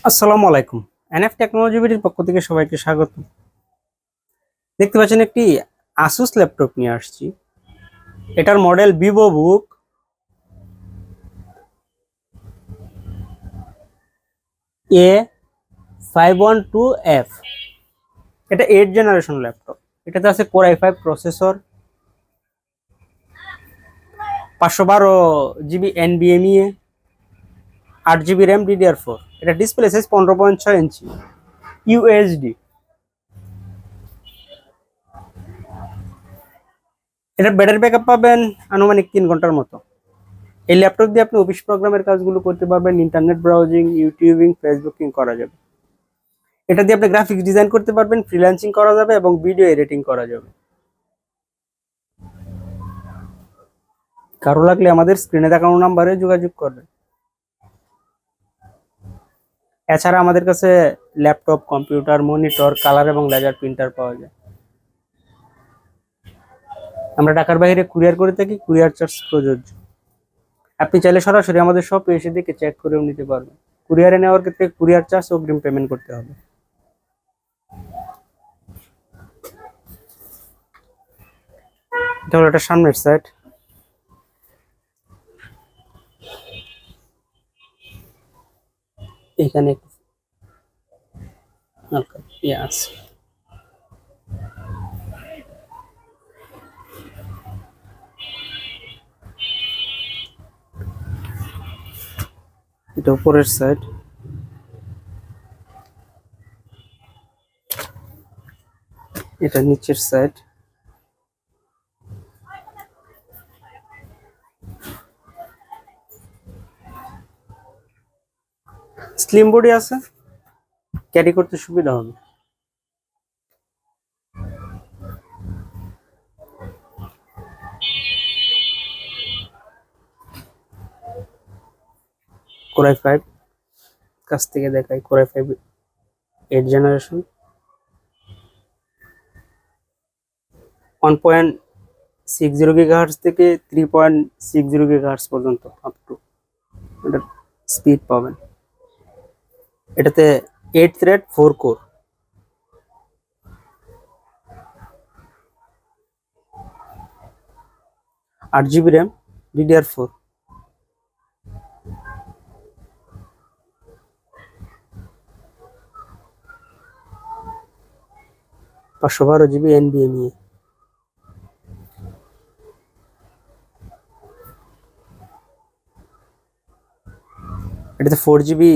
আসসালামু আলাইকুম। NF technology বিডির পক্ষ থেকে সবাইকে স্বাগত। দেখতে পাচ্ছেন একটি আসুস ল্যাপটপ নিয়ে আসছি। এটার মডেল ভিভো বুক A512F। এটা 8 জেনারেশন ল্যাপটপ। এটাতে আছে core i5 processor, 512 GB NVMe, 8 GB RAM, DDR4। এটা ডিসপ্লে সাইজ 15.6 ইঞ্চি, ইউএসডি। এটা ব্যাটারি ব্যাকআপ পাবেন আনুমানিক 3 ঘন্টার মতো। এই ল্যাপটপ দিয়ে আপনি অফিস প্রোগ্রামের কাজগুলো করতে পারবেন, ইন্টারনেট ব্রাউজিং, ইউটিউবিং, ফেসবুকিং করা যাবে। এটা দিয়ে আপনি গ্রাফিক্স ডিজাইন করতে পারবেন, ফ্রিল্যান্সিং করা যাবে এবং ভিডিও এডিটিং করা যাবে। কারো লাগলে আমাদের স্ক্রিনে দেখানো নাম্বারে যোগাযোগ করবেন। এছাড়া আমাদের কাছে ল্যাপটপ, কম্পিউটার, মনিটর, কালার এবং লেজার প্রিন্টার পাওয়া যায়। আমরা ঢাকার বাইরে কুরিয়ার করে থাকি, কুরিয়ার চার্জ প্রযোজ্য। আপনি চাইলে সরাসরি আমাদের শপে এসে দেখে চেক করেও নিতে পারবেন। কুরিয়ারে নেওয়ার ক্ষেত্রে কুরিয়ার চার্জ অগ্রিম পেমেন্ট করতে হবে। এটা হলো একটা সামনের সাইড। এখানে একটু হালকা আছে। এটা উপরের সাইড। এটা নিচের সাইড। স্লিম বডি আছে, ক্যারি করতে সুবিধা হবে। কোর i5 কাছ থেকে দেখাই। কোর i5 8 জেনারেশন, 1.60 গিগাহার্টজ থেকে 3.60 গিগাহার্টজ পর্যন্ত আপ টু এটার স্পিড পাবেন। এটাতে 8 thread 4 core, 8 GB RAM, DDR4। 512 GB NVMe। এটাতে 4 জিবি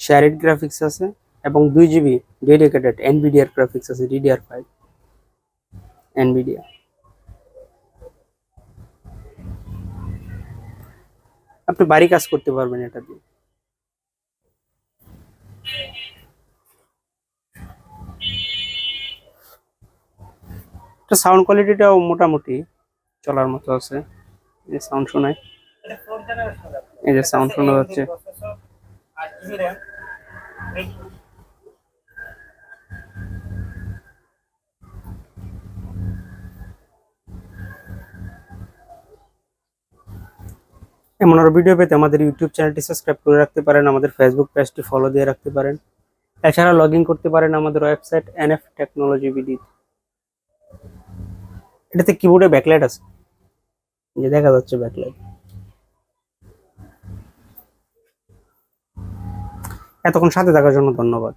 শেয়ারেড গ্রাফিক্স আছে এবং 2 জিবি ডেডিকেটেড NVIDIA গ্রাফিক্স আছে, DDR5 NVIDIA। আপনি বাড়ি কাজ করতে পারবেন এটা দিয়ে। এটা সাউন্ড কোয়ালিটিটাও মোটামুটি চলার মতো আছে। এই সাউন্ড শোনায়, এই যে সাউন্ড শোনা যাচ্ছে। এমন আরো ভিডিও পেতে আমাদের ইউটিউব চ্যানেলটি সাবস্ক্রাইব করে রাখতে পারেন, আমাদের ফেসবুক পেজটি ফলো দিয়ে রাখতে পারেন। এছাড়া লগ ইন করতে পারেন আমাদের ওয়েবসাইট এনএফ টেকনোলজি বিডি। এটাতে কিবোর্ডে ব্যাকলাইট আছে, যে দেখা যাচ্ছে ব্যাকলাইট। এতক্ষণ সাথে থাকার জন্য ধন্যবাদ।